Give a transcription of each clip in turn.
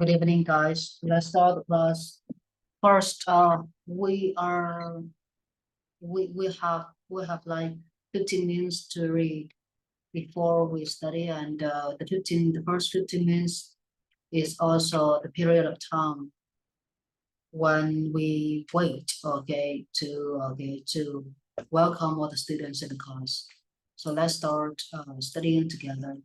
Good evening, guys. Let's start the class. First, we have like 15 minutes to read before we study, and the first 15 minutes is also the period of time when we wait, to welcome all the students in the class. So let's start studying together.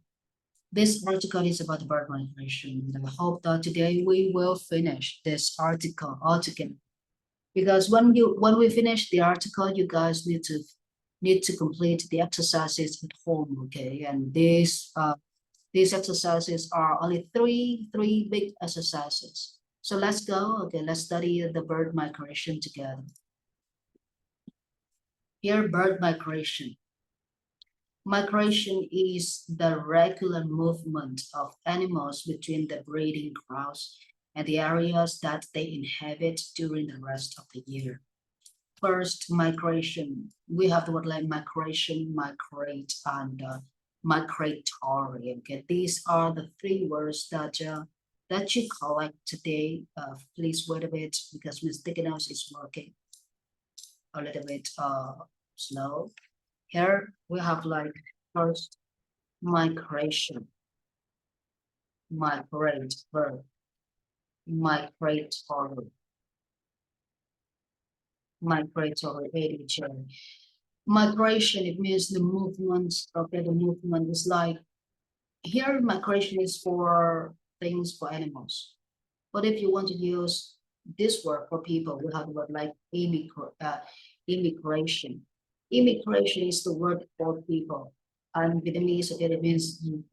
This article is about the bird migration, and I hope that today we will finish this article altogether. Because when we finish the article, you guys need to complete the exercises at home, okay? And these exercises are only three big exercises. So let's go, okay? Let's study the bird migration together. Here, bird migration. Migration is the regular movement of animals between the breeding grounds and the areas that they inhabit during the rest of the year. First, migration. We have the word like migration, migrate, and migratory. Okay, these are the three words that you collect today. Please wait a bit because my sticky notes is working a little bit slow. Here we have like first migration, migrate verb, migratory, migratory ADJ. Migration, it means the movement. Okay, the movement is like here migration is for things for animals. But if you want to use this word for people, we have the word like immigration. Immigration is the word for people, and Vietnamese it means you.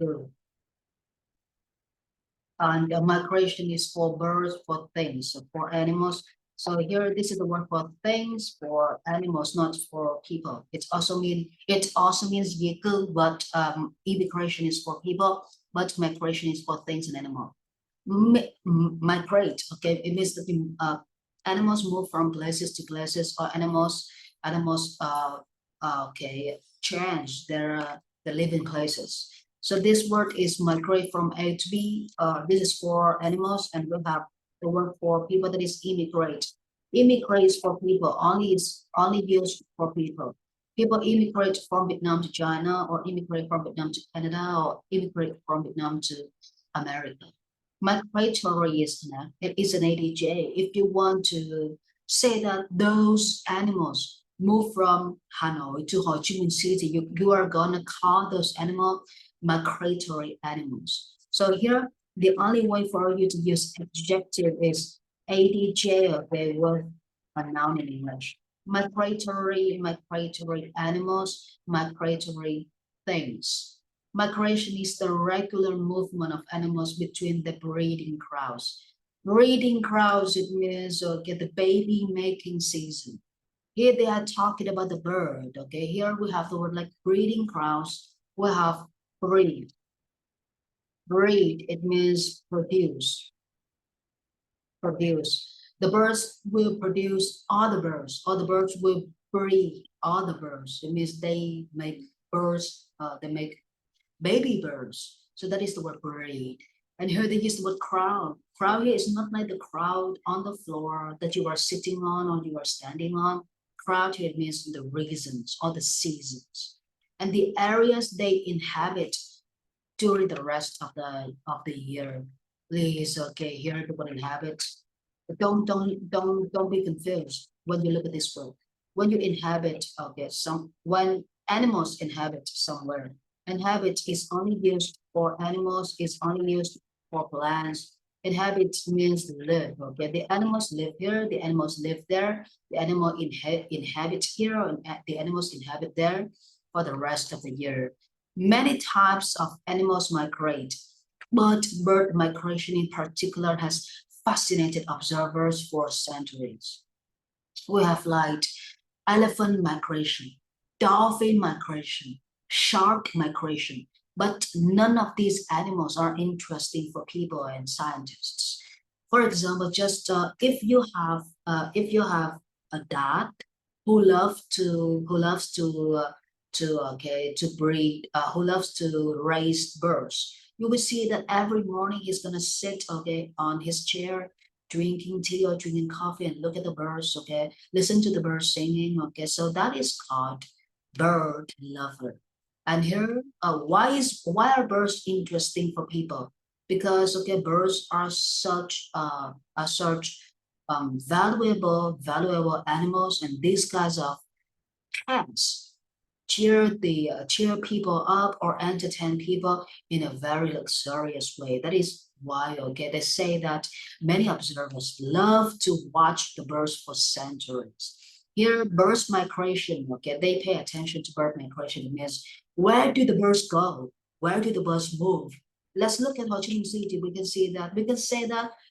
And migration is for birds, for things, for animals. So here, this is the word for things, for animals, not for people. It also means vehicle, but immigration is for people, but migration is for things and animals. Migrate, okay, it means that animals move from places to places, or animals change their living places. So this word is migrate from A to B. This is for animals, and we have the word for people that is immigrate. Immigrate is for people, is only used for people. People immigrate from Vietnam to China, or immigrate from Vietnam to Canada, or immigrate from Vietnam to America. Migratory is an ADJ. If you want to say that those animals move from Hanoi to Ho Chi Minh City, you are gonna call those animals migratory animals. So here, the only way for you to use adjective is ADJ, okay, with a noun in English. Migratory animals, migratory things. Migration is the regular movement of animals between the breeding grounds. Breeding grounds, it means the baby making season. Here they are talking about the bird, okay? Here we have the word like breeding grounds. We have breed. Breed, it means produce. The birds will produce other birds. Other birds will breed other birds. It means they make birds, they make baby birds. So that is the word breed. And here they use the word crowd. Crowd here is not like the crowd on the floor that you are sitting on or you are standing on. Crowd here means the reasons or the seasons and the areas they inhabit during the rest of the year. Please, okay, here the word inhabit. But don't be confused when you look at this word. When you inhabit, okay, when animals inhabit somewhere, inhabit is only used for animals, is only used for plants. Inhabit means live, okay? The animals live here, the animals live there, the animal inhabit here, and the animals inhabit there for the rest of the year. Many types of animals migrate, but bird migration in particular has fascinated observers for centuries. We have like elephant migration, dolphin migration, shark migration, but none of these animals are interesting for people and scientists. For example, just if you have a dad who loves to breed, who loves to raise birds, You will see that every morning he's gonna sit, okay, on his chair, drinking tea or drinking coffee and look at the birds, okay, listen to the birds singing, okay. So that is called bird lover. And here, why are birds interesting for people? Because okay, birds are such valuable animals, and these kinds of pets cheer people up or entertain people in a very luxurious way. That is why, okay, they say that many observers love to watch the birds for centuries. Here, birds migration, okay, they pay attention to bird migration. It means, where do the birds go? Where do the birds move? Let's look at Ho Chi Minh City. We can say that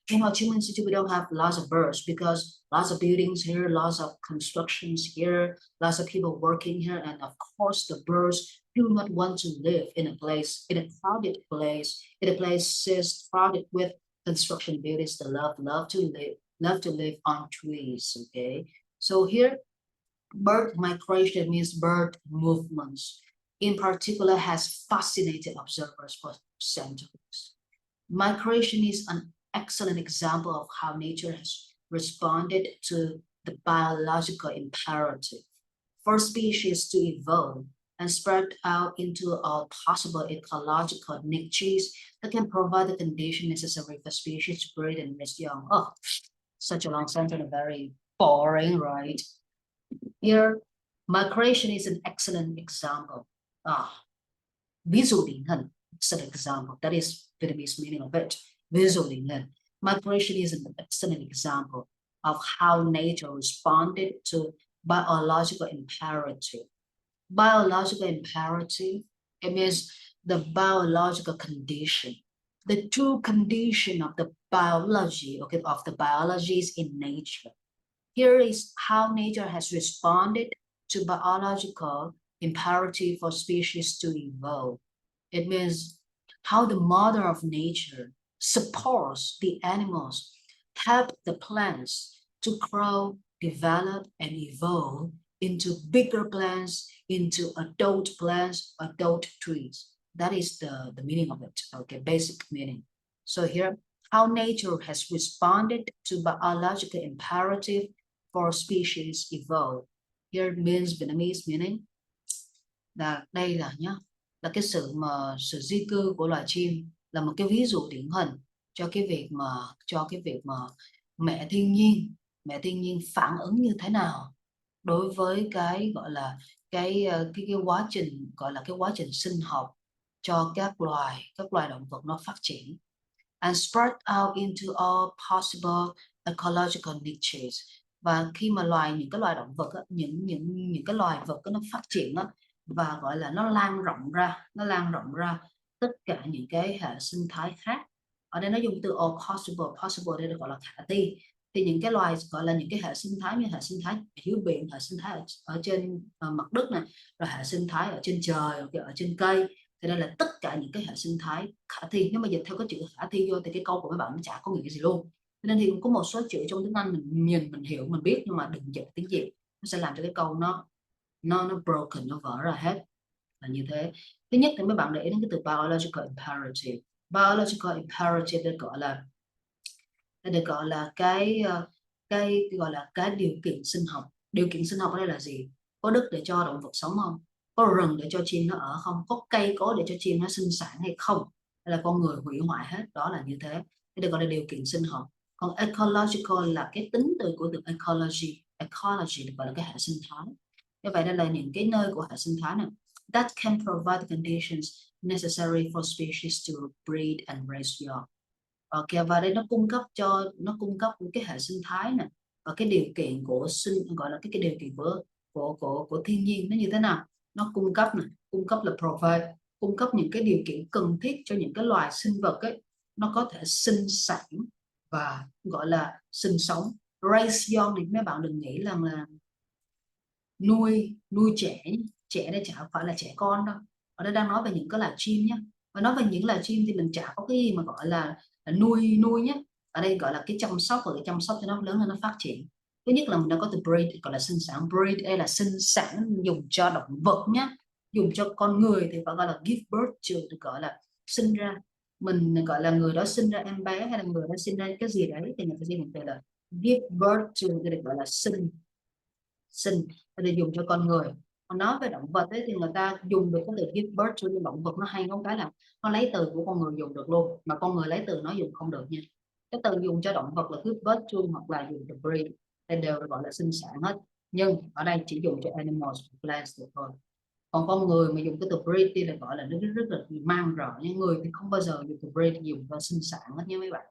in Ho Chi Minh City we don't have lots of birds because lots of buildings here, lots of constructions here, lots of people working here, and of course the birds do not want to live in a crowded place, in a place crowded with construction buildings. They love to live on trees. Okay, so here bird migration means bird movements. In particular, has fascinated observers for centuries. Migration is an excellent example of how nature has responded to the biological imperative for species to evolve and spread out into all possible ecological niches that can provide the condition necessary for species to breed and raise young. Oh, such a long sentence and very boring, right? Here, migration is an excellent example. Ví dụ điển hình, excellent example. That is Vietnamese meaning of it. Ví dụ điển hình. Migration is an excellent example of how nature responded to biological imperative. Biological imperative, it means the biological condition. The true condition of the biology, okay, of the biologies in nature. Here is how nature has responded to biological imperative for species to evolve. It means how the mother of nature supports the animals, help the plants to grow, develop, and evolve into bigger plants, into adult plants, adult trees. That is the meaning of it, okay, basic meaning. So here, how nature has responded to biological imperative for species evolve. Here means Vietnamese meaning là đây là nhá, là cái sự di cư của loài chim là một cái ví dụ điển hình cho cái việc mà mẹ thiên nhiên phản ứng như thế nào đối với cái gọi là cái quá trình gọi là cái quá trình sinh học cho các loài động vật nó phát triển and spread out into all possible ecological niches. Và khi mà những cái loài động vật những cái loài vật nó phát triển đó, và gọi là nó lan rộng ra tất cả những cái hệ sinh thái khác. Ở đây nó dùng từ all possible đây được gọi là khả thi. Thì những cái loài gọi là những cái hệ sinh thái như hệ sinh thái dưới biển, hệ sinh thái ở trên mặt đất này, rồi hệ sinh thái ở trên trời, ở trên cây. Thì đây là tất cả những cái hệ sinh thái khả thi. Nếu mà dịch theo cái chữ khả thi vô thì cái câu của mấy bạn nó chả có nghĩa gì luôn. Nên thì có một số chữ trong tiếng Anh mình nhìn, mình hiểu, mình biết, nhưng mà đừng dịch tiếng Việt, nó sẽ làm cho cái câu nó broken, nó vỡ ra hết, là như thế. Thứ nhất thì mấy bạn để ý đến cái từ biological imperative. Biological imperative được gọi là cái gọi là cái điều kiện sinh học. Điều kiện sinh học ở đây là gì? Có đất để cho động vật sống không? Có rừng để cho chim nó ở không? Có cây cối để cho chim nó sinh sản hay không? Hay là con người hủy hoại hết? Đó là như thế. Cái được gọi là điều kiện sinh học. Còn ecological là cái tính từ của từ ecology. Ecology được gọi là cái hệ sinh thái. Như vậy đây là những cái nơi của hệ sinh thái này that can provide the conditions necessary for species to breed and raise young. Ok, và đây nó cung cấp cái hệ sinh thái này và cái điều kiện của gọi là cái điều kiện của thiên nhiên nó như thế nào? Nó cung cấp là provide, cung cấp những cái điều kiện cần thiết cho những cái loài sinh vật ấy nó có thể sinh sản và gọi là sinh sống. Raise young thì mấy bạn đừng nghĩ là nuôi trẻ đây chả phải là trẻ con đâu. Ở đây đang nói về những cái loài chim nhé, và nói về những loài chim thì mình chả có cái gì mà gọi là nuôi nhé. Ở đây gọi là cái chăm sóc, và cái chăm sóc cho nó lớn lên, nó phát triển. Thứ nhất là mình đã có từ breed, gọi là sinh sản. Breed đây là sinh sản dùng cho động vật nhé, dùng cho con người thì phải gọi là give birth to, được gọi là sinh ra. mình gọi là người đó sinh ra em bé hay là người đó sinh ra cái gì đấy thì người ta sẽ dùng từ là give birth to, cái được gọi là sinh để dùng cho con người. Còn nói về động vật ấy, thì người ta dùng được cái từ give birth to động vật, nó hay có cái là nó lấy từ của con người dùng được luôn, mà con người lấy từ nó dùng không được nha. Cái từ dùng cho động vật là give birth to hoặc là dùng từ breed, đây đều được gọi là sinh sản hết, nhưng ở đây chỉ dùng cho animals, plants được thôi. Còn con người mà dùng cái từ breed thì là gọi là nó rất là mang rõ, nhưng người thì không bao giờ dùng từ breed, dùng cho sinh sản hết nha mấy bạn.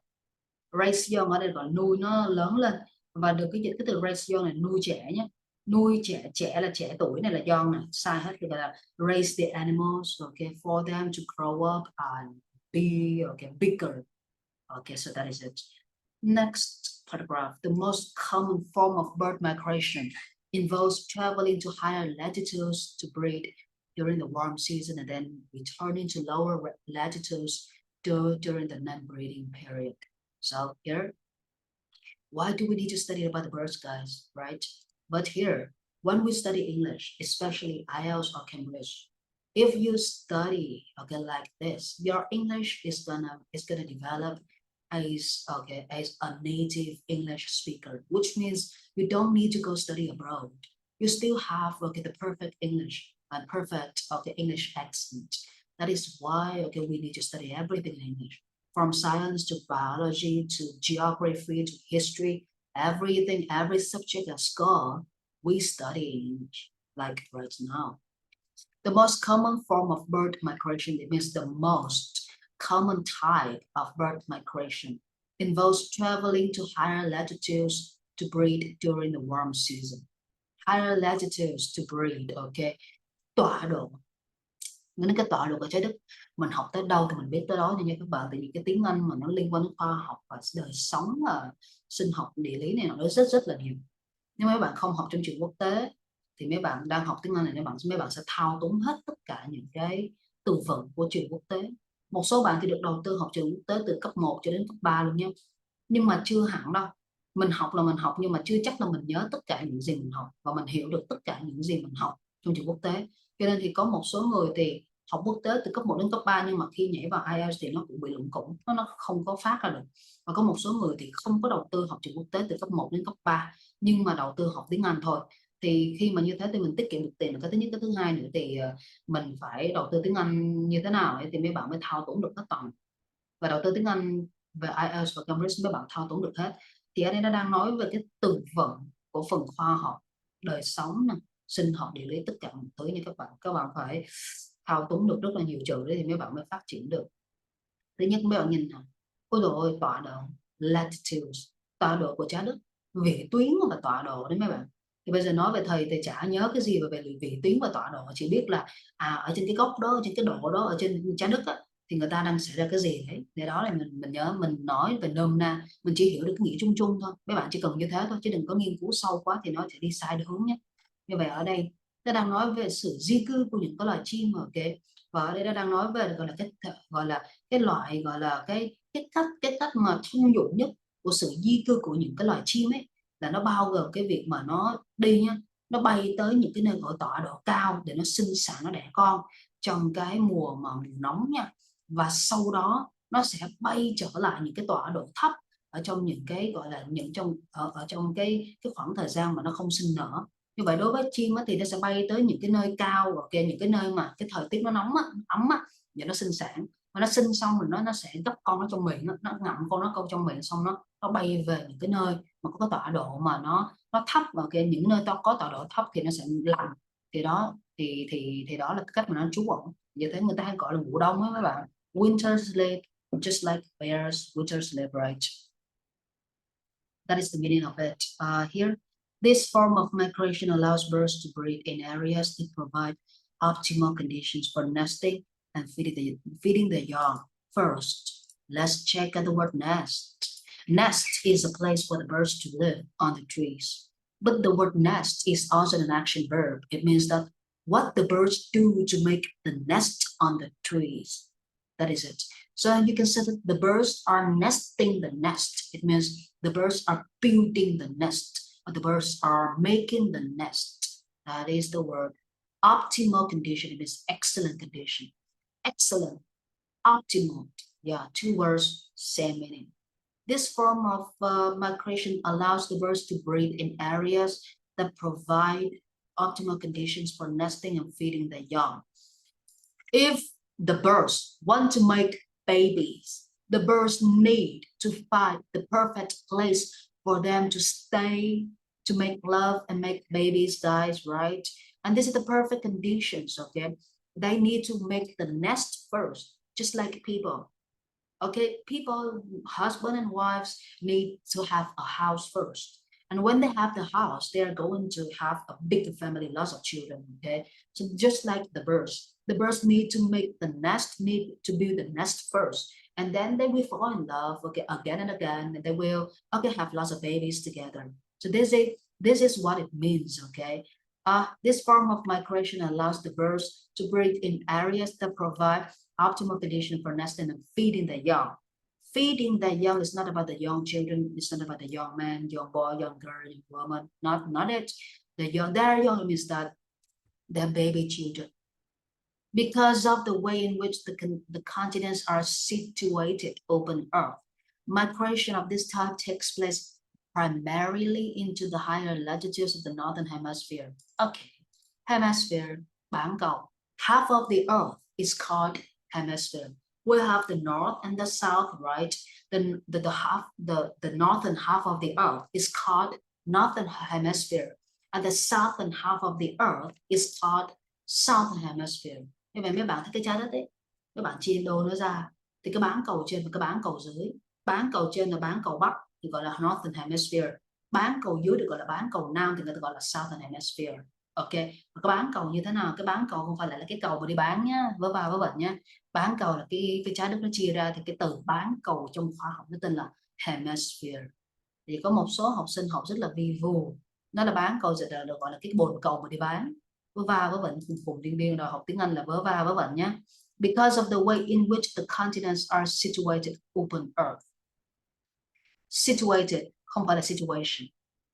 Raise young ở đây gọi nuôi nó lớn lên, và được cái dịch cái từ raise young này nuôi trẻ nhé. Nuôi trẻ, trẻ là trẻ tuổi, này là young này, sai hết, thì gọi là raise the animals, okay, for them to grow up and be okay bigger. Okay, so that is it. Next paragraph. The most common form of bird migration involves traveling to higher latitudes to breed during the warm season and then returning to lower latitudes during the non-breeding period. So here, why do we need to study about the birds, guys, right? But here, when we study English, especially IELTS or Cambridge, if you study okay like this, your English is gonna develop as a native English speaker, which means you don't need to go study abroad. You still have the perfect English and perfect English accent. That is why we need to study everything in English, from science to biology to geography to history, everything, every subject at school, we study English, like right now. The most common form of bird migration, it means the most common type of bird migration, involves traveling to higher latitudes to breed during the warm season. Higher latitudes to breed, okay. Tọa độ. Nên cái tọa độ của trái đất mình học tới đâu thì mình biết tới đó nha các bạn. Tại vì cái tiếng Anh mà nó liên quan đến khoa học và đời sống và sinh học, địa lý này nó rất là nhiều. Nếu mấy bạn không học trong trường quốc tế thì mấy bạn đang học tiếng Anh này, mấy bạn sẽ thao túng hết tất cả những cái từ vựng của trường quốc tế. Một số bạn thì được đầu tư học trường quốc tế từ cấp 1 cho đến cấp 3 luôn nha, nhưng mà chưa hẳn đâu. Mình học là mình học, nhưng mà chưa chắc là mình nhớ tất cả những gì mình học và mình hiểu được tất cả những gì mình học trong trường quốc tế. Cho nên thì có một số người thì học quốc tế từ cấp 1 đến cấp 3, nhưng mà khi nhảy vào IELTS thì nó cũng bị lủng củng, nó không có phát ra được. Và có một số người thì không có đầu tư học trường quốc tế từ cấp 1 đến cấp 3, nhưng mà đầu tư học tiếng Anh thôi. Thì khi mà như thế thì mình tiết kiệm được tiền là cái thứ nhất. Cái thứ hai nữa thì mình phải đầu tư tiếng Anh như thế nào ấy, thì mấy bạn mới thao túng được hết toàn. Và đầu tư tiếng Anh về IELTS và Cambridge mấy bạn thao túng được hết. Thì ở đây nó đang nói về cái từ vựng của phần khoa học, đời sống nè, sinh học, địa lý, tất cả mọi thứ như các bạn phải thao túng được rất là nhiều chữ đấy thì mấy bạn mới phát triển được. Thứ nhất mấy bạn nhìn nè, ôi dồi ôi, tọa độ, latitude, tọa độ của trái đất, vĩ tuyến và tọa độ đấy mấy bạn. Thì bây giờ nói về thầy thì chả nhớ cái gì về vĩ tuyến và tọa độ, chỉ biết là ở trên cái góc đó, ở trên cái độ đó, ở trên trái đất á, thì người ta đang xảy ra cái gì đấy. Để đó là mình nhớ, mình nói về nôm na, mình chỉ hiểu được cái nghĩa chung chung thôi. Mấy bạn chỉ cần như thế thôi, chứ đừng có nghiên cứu sâu quá thì nó sẽ đi sai hướng nhé. Như vậy ở đây nó đang nói về sự di cư của những cái loài chim, ok. Và ở đây nó đang nói về gọi là cái loại, gọi là cái cách mà thông dụng nhất của sự di cư của những cái loài chim ấy, là nó bao gồm cái việc mà nó đi nhá, nó bay tới những cái nơi ở tọa độ cao để nó sinh sản, nó đẻ con trong cái mùa nóng nha, và sau đó nó sẽ bay trở lại những cái tọa độ thấp ở trong những cái gọi là ở trong cái khoảng thời gian mà nó không sinh nở. Như vậy đối với chim thì nó sẽ bay tới những cái nơi cao, ok, những cái nơi mà cái thời tiết nó nóng ấm để nó sinh sản. Và nó sinh xong rồi nó sẽ gấp con nó trong miệng, nó ngậm con nó câu trong miệng, xong nó bay về những cái nơi mà có cái tọa độ mà nó thấp, và những nơi có tọa độ thấp thì nó sẽ lạnh. Thì đó thì đó là cái cách mà nó trú ẩn. Như thế người ta hay gọi là ngủ đông á các bạn. Winter sleep, just like bears winter sleep, right? That is the meaning of it. Here, this form of migration allows birds to breed in areas that provide optimal conditions for nesting and feeding the young. First, let's check out the word nest. Nest is a place for the birds to live on the trees. But the word nest is also an action verb. It means that what the birds do to make the nest on the trees. That is it. So you can say that the birds are nesting the nest. It means the birds are building the nest, or the birds are making the nest. That is the word. Optimal condition, it means excellent condition. Excellent, optimal, Yeah, two words, same meaning. This form of migration allows the birds to breed in areas that provide optimal conditions for nesting and feeding the young. If the birds want to make babies, the birds need to find the perfect place for them to stay, to make love and make babies, guys, right? And this is the perfect conditions, okay? They need to make the nest first, just like people. Okay, people, husband and wives need to have a house first. And when they have the house, they are going to have a big family, lots of children. Okay, so just like the birds need to make the nest, need to build the nest first, and then they will fall in love. Okay, again and again, and they will okay have lots of babies together. So this is what it means. Okay, this form of migration allows the birds to breed in areas that provide optimal condition for nesting and feeding the young. Feeding the young is not about the young children, it's not about the young man, young boy, young girl, young woman, not it. The young, they're young means that they're baby children. Because of the way in which the continents are situated open earth, migration of this type takes place primarily into the higher latitudes of the northern hemisphere. Okay, hemisphere, bán cầu. Half of the earth is called hemisphere. We have the north and the south, right? The northern half of the earth is called northern hemisphere, and the southern half of the earth is called southern hemisphere. Như vậy mấy bạn thấy cái trái đất ấy, các bạn chia đôi nó ra thì cái bán cầu trên và cái bán cầu dưới. Bán cầu trên là bán cầu bắc thì gọi là northern hemisphere, bán cầu dưới được gọi là bán cầu nam thì người ta gọi là southern hemisphere. Ok, và cái bán cầu như thế nào? Cái bán cầu không phải là cái cầu mà đi bán nhá, vớ va vớ vẩn nhá. Bán cầu là cái trái đất nó chia ra, thì cái từ bán cầu trong khoa học nó tên là hemisphere. Thì có một số học sinh học rất là vi vu, nó là bán cầu giờ được gọi là cái bồn cầu mà đi bán, vớ va vớ vẩn cùng điên điên, rồi học tiếng Anh là vớ va vớ vẩn nhá. Because of the way in which the continents are situated open earth. Situated không phải là situation.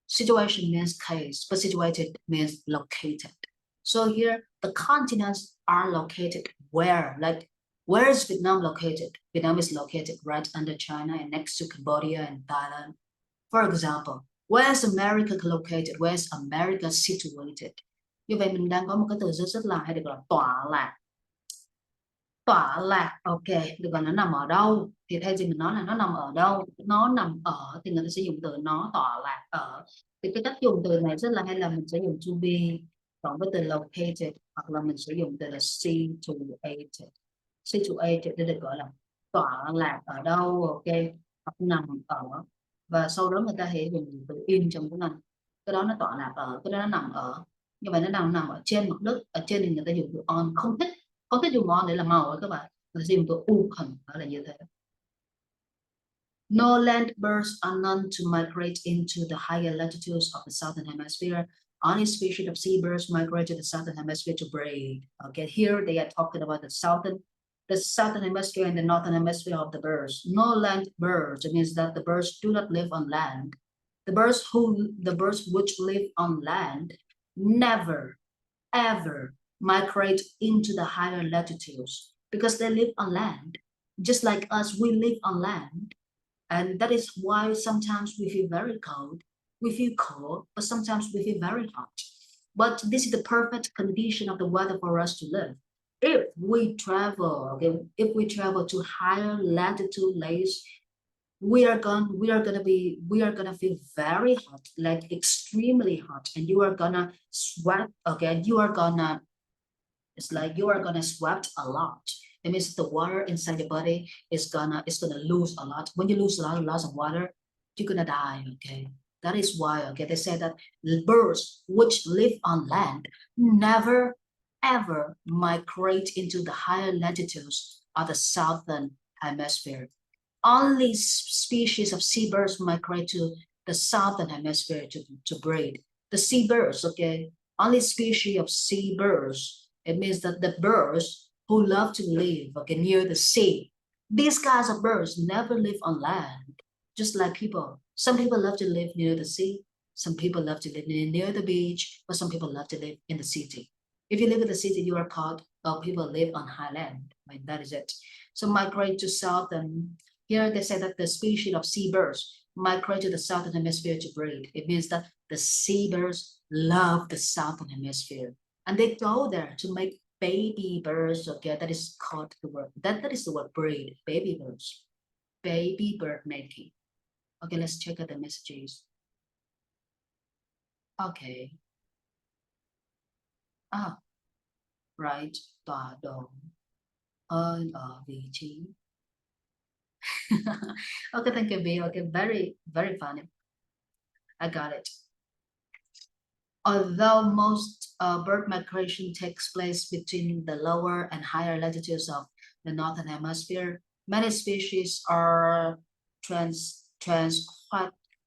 Situation means case, but situated means located. So here, the continents are located where? Like, where is Vietnam located? Vietnam is located right under China and next to Cambodia and Thailand. For example, where is America located? Where is America situated? Như vậy mình đang có một cái từ rất là hay được gọi là tọa lạc. Tọa lạc, ok, được gọi nó nằm ở đâu? Thì thay vì mình nói là nó nằm ở đâu, nó nằm ở, thì người ta sẽ dùng từ nó tọa lạc ở. Thì cái cách dùng từ này rất là hay, là mình sẽ dùng to be cộng với từ located, hoặc là mình sẽ dùng từ là situated. Situated để được gọi là tọa lạc ở đâu, ok, hoặc nằm ở. Và sau đó người ta sẽ dùng từ in trong tiếng Anh. Cái đó nó tọa lạc ở, cái đó nó nằm ở. Như vậy nó đang nằm ở trên mặt đất. Ở trên thì người ta dùng từ on, không thích dùng on để làm màu ấy các bạn, người ta dùng từ open, đó là như thế. No land birds are known to migrate into the higher latitudes of the southern hemisphere. Only species of seabirds migrate to the southern hemisphere to breed. Okay, here they are talking about the southern hemisphere and the northern hemisphere of the birds. No land birds, it means that the birds do not live on land. The birds which live on land never, ever migrate into the higher latitudes because they live on land. Just like us, we live on land. And that is why sometimes we feel very cold, but sometimes we feel very hot. But this is the perfect condition of the weather for us to live. If we travel, okay, if we travel to higher latitude layers, we are gonna feel very hot, like extremely hot, and you are gonna sweat. Okay, it's like you are gonna sweat a lot. It means the water inside your body is gonna lose a lot. When you lose a lot of water, you're gonna die. Okay, that is why. Okay, they say that birds which live on land never ever migrate into the higher latitudes of the southern hemisphere. Only species of seabirds migrate to the southern hemisphere to breed. The seabirds, okay, only species of seabirds. It means that the birds who love to live, okay, near the sea. These kinds of birds never live on land, just like people. Some people love to live near the sea. Some people love to live near the beach, but some people love to live in the city. If you live in the city, you are called people live on highland. I mean, that is it. So migrate to southern. Here they say that the species of seabirds migrate to the southern hemisphere to breed. It means that the seabirds love the southern hemisphere, and they go there to make baby birds. Okay, that is called the word. That is the word breed. Baby birds. Baby bird making. Okay, let's check out the messages. Okay. Right. Tọa độ ơi ở vị trí. Okay, thank you, B. Okay, very funny. I got it. Although most bird migration takes place between the lower and higher latitudes of the northern hemisphere, many species are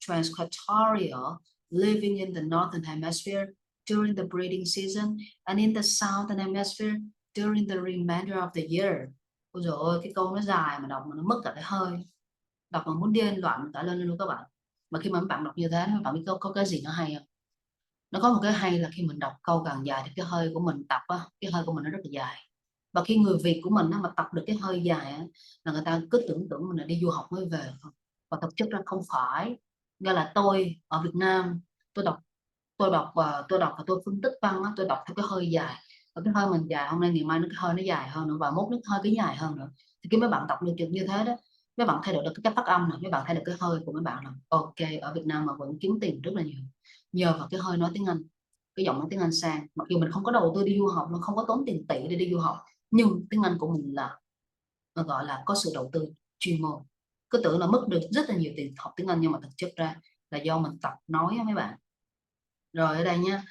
transquatorial, living in the northern hemisphere during the breeding season and in the southern hemisphere during the remainder of the year. Ôi dồi ôi, cái câu nó dài mà đọc mà nó mất cả cái hơi. Đọc mà muốn điên loạn cả lên luôn các bạn. Mà khi mà các bạn đọc như thế, các bạn biết có cái gì nó hay không? Nó có một cái hay là khi mình đọc câu càng dài thì cái hơi của mình tập á, cái hơi của mình nó rất là dài. Và khi người Việt của mình mà tập được cái hơi dài á, là người ta cứ tưởng mình là đi du học mới về không. Và thực chất ra không phải. Nghĩa là tôi ở Việt Nam, tôi đọc và tôi phân tích văn á, tôi đọc theo cái hơi dài. Và cái hơi mình dài, hôm nay ngày mai nó cái hơi nó dài hơn nữa, và mốt nó hơi cái dài hơn nữa. Thì khi mấy bạn tập được như thế đó, mấy bạn thay đổi được cái phát âm này, mấy bạn thay đổi cái hơi của mấy bạn là ok, ở Việt Nam mà vẫn kiếm tiền rất là nhiều nhờ vào cái hơi nói tiếng Anh, cái giọng nói tiếng Anh sang. Mặc dù mình không có đầu tư đi du học, nó không có tốn tiền tỷ để đi du học, nhưng tiếng Anh của mình là gọi là có sự đầu tư chuyên môn. Cứ tưởng là mất được rất là nhiều tiền học tiếng Anh, nhưng mà thực chất ra là do mình tập nói á mấy bạn. Rồi ở đây nha.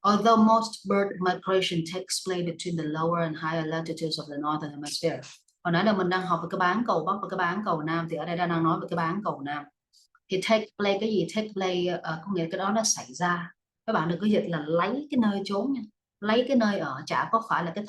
Although most bird migration takes place between the lower and higher latitudes of the northern hemisphere. Hồi nãy là mình đang học về cái bán cầu Bắc và cái bán cầu Nam, thì ở đây đang nói về cái bán cầu Nam. Thì take place, cái gì take place có nghĩa cái đó nó xảy ra. Các bạn đừng có dịch là lấy cái nơi trốn nha, lấy cái nơi ở, chả có phải là cái